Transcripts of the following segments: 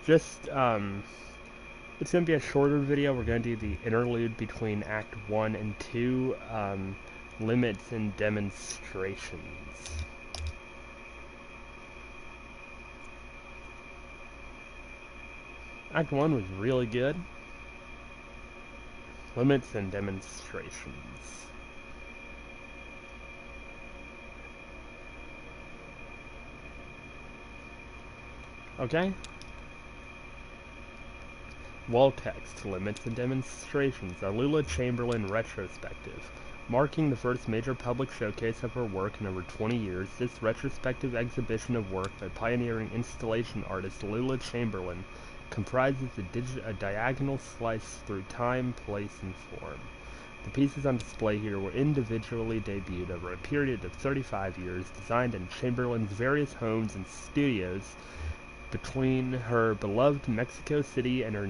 just, it's going to be a shorter video. We're going to do the interlude between Act 1 and 2, limits and demonstrations. Act 1 was really good. Limits and demonstrations. Okay? Wall text, limits and demonstrations, a Lula Chamberlain retrospective. Marking the first major public showcase of her work in over 20 years, this retrospective exhibition of work by pioneering installation artist Lula Chamberlain comprises a diagonal slice through time, place, and form. The pieces on display here were individually debuted over a period of 35 years, designed in Chamberlain's various homes and studios between her beloved Mexico City and her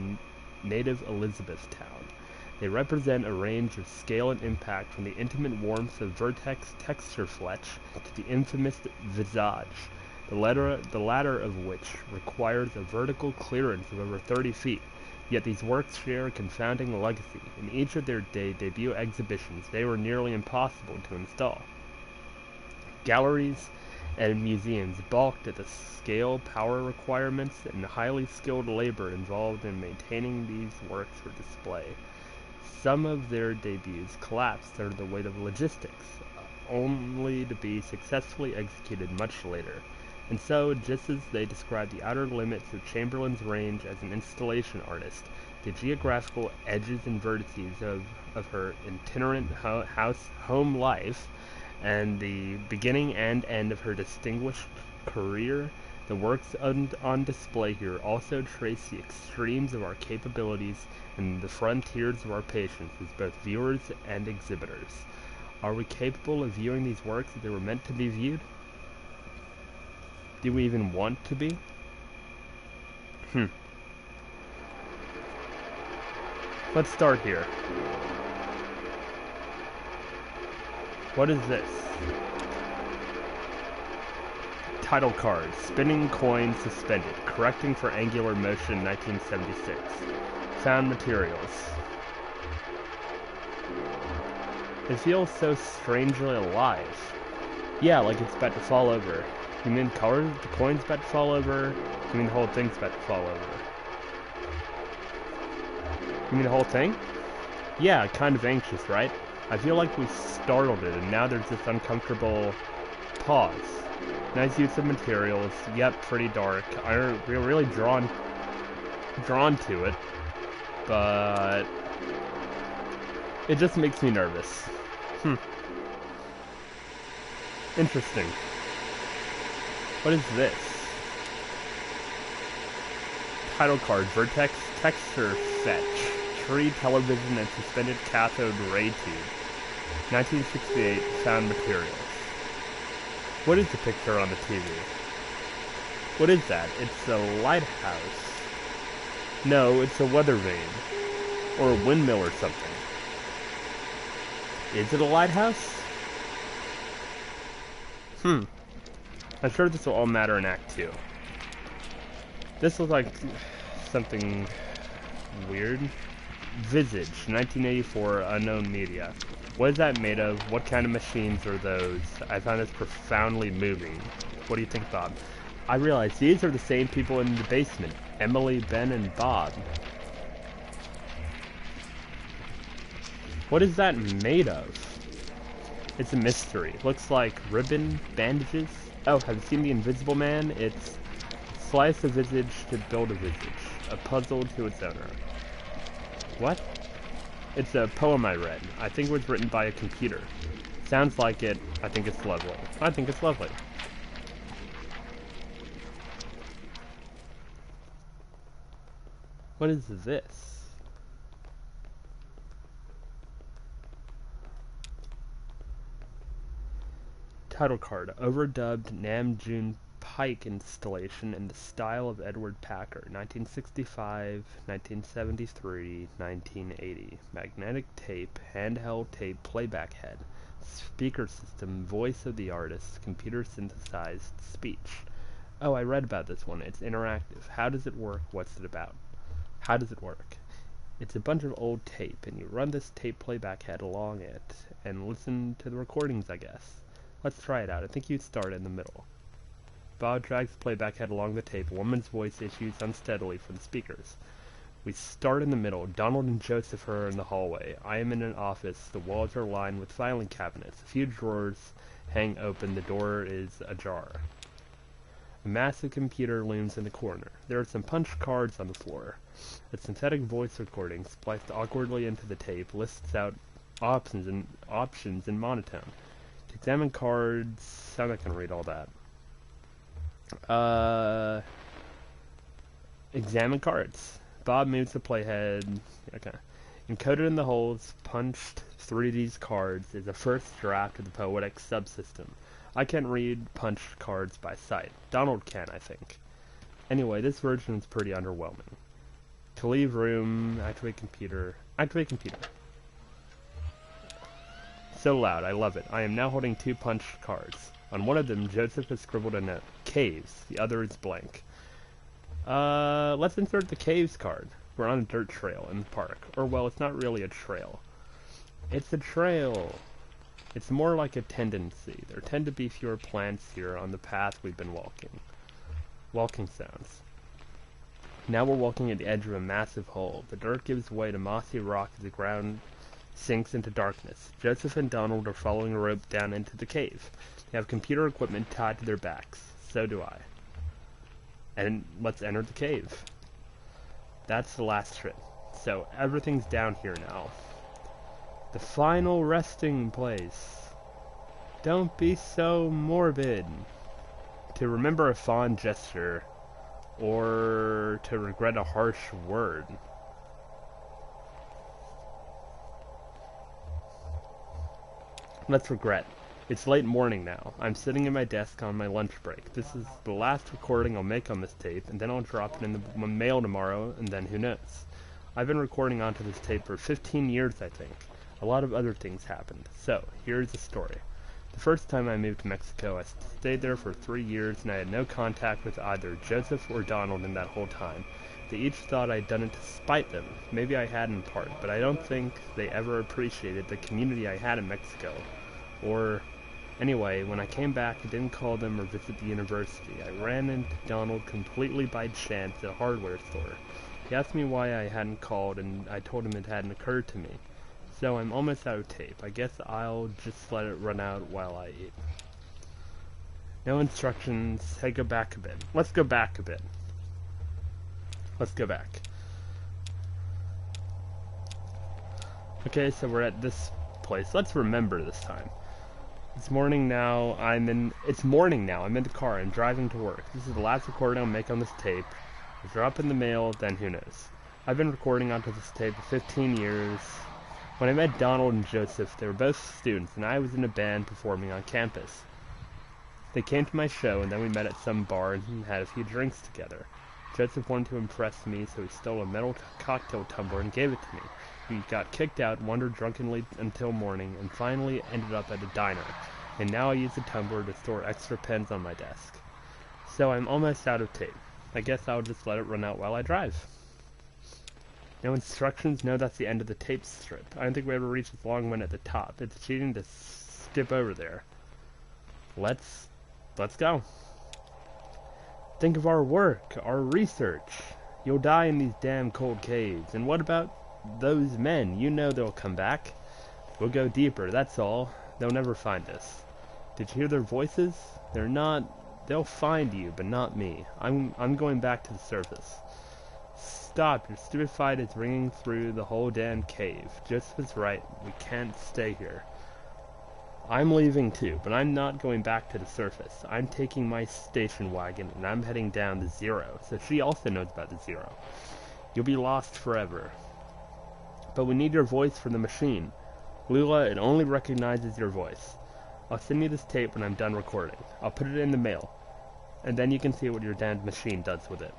native Elizabethtown. They represent a range of scale and impact, from the intimate warmth of vertex texture fletch to the infamous visage, the latter of which requires a vertical clearance of over 30 feet. Yet these works share a confounding legacy. In each of their debut exhibitions, they were nearly impossible to install. Galleries and museums balked at the scale, power requirements, and highly skilled labor involved in maintaining these works for display. Some of their debuts collapsed under the weight of logistics, only to be successfully executed much later. And so, just as they describe the outer limits of Chamberlain's range as an installation artist, the geographical edges and vertices of her itinerant home life, and the beginning and end of her distinguished career, the works on display here also trace the extremes of our capabilities and the frontiers of our patience as both viewers and exhibitors. Are we capable of viewing these works as they were meant to be viewed? Do we even want to be? Let's start here. What is this? Title card. Spinning coin suspended. Correcting for angular motion 1976. Found materials. It feels so strangely alive. Yeah, like it's about to fall over. You mean the coin's about to fall over? You mean the whole thing's about to fall over? You mean the whole thing? Yeah, kind of anxious, right? I feel like we startled it, and now there's this uncomfortable pause. Nice use of materials. Yep, pretty dark. We're really drawn to it, but it just makes me nervous. Interesting. What is this? Title card, Vertex Texture Fetch, Tree Television and Suspended Cathode Ray Tube, 1968, found materials. What is the picture on the TV? What is that? It's a lighthouse. No, it's a weather vane. Or a windmill or something. Is it a lighthouse? I'm sure this will all matter in Act 2. This looks like something weird. Visage, 1984, unknown media. What is that made of? What kind of machines are those? I found this profoundly moving. What do you think, Bob? I realize these are the same people in the basement. Emily, Ben, and Bob. What is that made of? It's a mystery. Looks like ribbon, bandages. Oh, have you seen The Invisible Man? It's slice a visage to build a visage. A puzzle to its owner. What? It's a poem I read. I think it was written by a computer. Sounds like it. I think it's lovely. I think it's lovely. What is this? Title card, overdubbed Nam June Pike installation in the style of Edward Packer, 1965, 1973, 1980. Magnetic tape, handheld tape playback head, speaker system, voice of the artist, computer synthesized speech. Oh, I read about this one. It's interactive. How does it work? What's it about? How does it work? It's a bunch of old tape, and you run this tape playback head along it, and listen to the recordings, I guess. Let's try it out. I think you'd start in the middle. Bob drags the playback head along the tape. A woman's voice issues unsteadily from the speakers. We start in the middle. Donald and Joseph are in the hallway. I am in an office. The walls are lined with filing cabinets. A few drawers hang open. The door is ajar. A massive computer looms in the corner. There are some punch cards on the floor. A synthetic voice recording, spliced awkwardly into the tape, lists out options in monotone. To examine cards... I'm not going to read all that. Examine cards. Bob moves the playhead. Okay. Encoded in the holes, punched through these cards is a first draft of the poetic subsystem. I can't read punched cards by sight. Donald can, I think. Anyway, this version is pretty underwhelming. To leave room, activate computer. Activate computer. So loud, I love it. I am now holding 2 punched cards. On one of them, Joseph has scribbled a note. Caves. The other is blank. Let's insert the caves card. We're on a dirt trail in the park. Or, well, it's not really a trail. It's a trail. It's more like a tendency. There tend to be fewer plants here on the path we've been walking. Walking sounds. Now we're walking at the edge of a massive hole. The dirt gives way to mossy rock as the ground sinks into darkness. Joseph and Donald are following a rope down into the cave. They have computer equipment tied to their backs. So do I. And let's enter the cave. That's the last trip. So everything's down here now. The final resting place. Don't be so morbid. To remember a fond gesture, or to regret a harsh word. Let's regret. It's late morning now. I'm sitting at my desk on my lunch break. This is the last recording I'll make on this tape, and then I'll drop it in the mail tomorrow, and then who knows. I've been recording onto this tape for 15 years, I think. A lot of other things happened. So, here's the story. The first time I moved to Mexico, I stayed there for 3 years, and I had no contact with either Joseph or Donald in that whole time. They each thought I'd done it to spite them. Maybe I had in part, but I don't think they ever appreciated the community I had in Mexico. Or... Anyway, when I came back, I didn't call them or visit the university. I ran into Donald completely by chance at a hardware store. He asked me why I hadn't called, and I told him it hadn't occurred to me. So I'm almost out of tape. I guess I'll just let it run out while I eat. No instructions. Hey, go back a bit. Let's go back a bit. Let's go back. Okay, so we're at this place. Let's remember this time. It's morning now. I'm in the car. I'm driving to work. This is the last recording I'll make on this tape. I'll drop in the mail, then who knows. I've been recording onto this tape for 15 years. When I met Donald and Joseph, they were both students, and I was in a band performing on campus. They came to my show, and then we met at some bar and had a few drinks together. Joseph wanted to impress me, so he stole a metal cocktail tumbler and gave it to me. We got kicked out, wandered drunkenly until morning, and finally ended up at a diner. And now I use the tumbler to store extra pens on my desk. So I'm almost out of tape. I guess I'll just let it run out while I drive. No instructions? No, that's the end of the tape strip. I don't think we ever reached this long one at the top. It's cheating to skip over there. Let's go. Think of our work, our research. You'll die in these damn cold caves. And what about those men? You know they'll come back. We'll go deeper, that's all. They'll never find us. Did you hear their voices? They'll find you, but not me. I'm going back to the surface. Stop, your stupid fight is ringing through the whole damn cave. Joseph is right, we can't stay here. I'm leaving too, but I'm not going back to the surface. I'm taking my station wagon, and I'm heading down to Zero, so she also knows about the Zero. You'll be lost forever. But we need your voice for the machine. Lula, it only recognizes your voice. I'll send you this tape when I'm done recording. I'll put it in the mail. And then you can see what your damned machine does with it.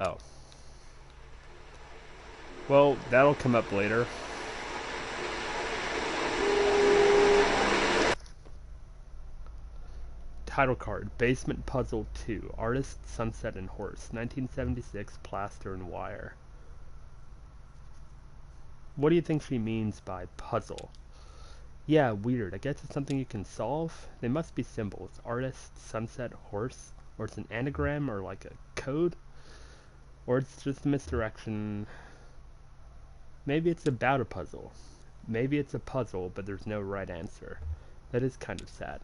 Oh. Well, that'll come up later. Title card, Basement Puzzle 2, Artist, Sunset and Horse, 1976, Plaster and Wire. What do you think she means by puzzle? Yeah, weird. I guess it's something you can solve. They must be symbols. Artist, sunset, horse. Or it's an anagram or like a code. Or it's just a misdirection. Maybe it's about a puzzle. Maybe it's a puzzle, but there's no right answer. That is kind of sad.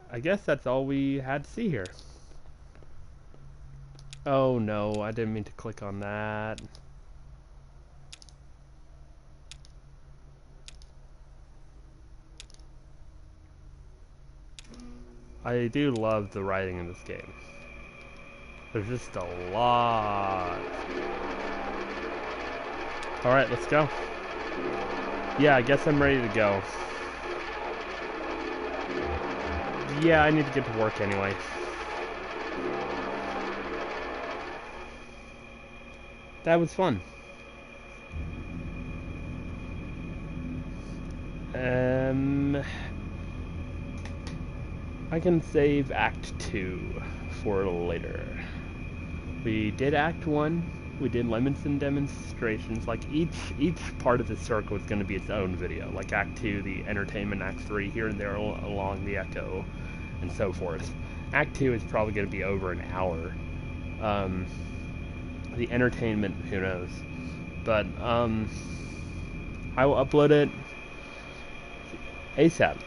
I guess that's all we had to see here. Oh no, I didn't mean to click on that. I do love the writing in this game. There's just a lot. Alright, let's go. Yeah, I guess I'm ready to go. Yeah, I need to get to work anyway. That was fun. I can save Act 2 for later. We did Act 1, we did limits and demonstrations. Like each part of the circle is going to be its own video. Like Act 2, the entertainment, Act 3, here and there along the echo, and so forth. Act 2 is probably going to be over an hour. The entertainment, who knows. But I will upload it ASAP.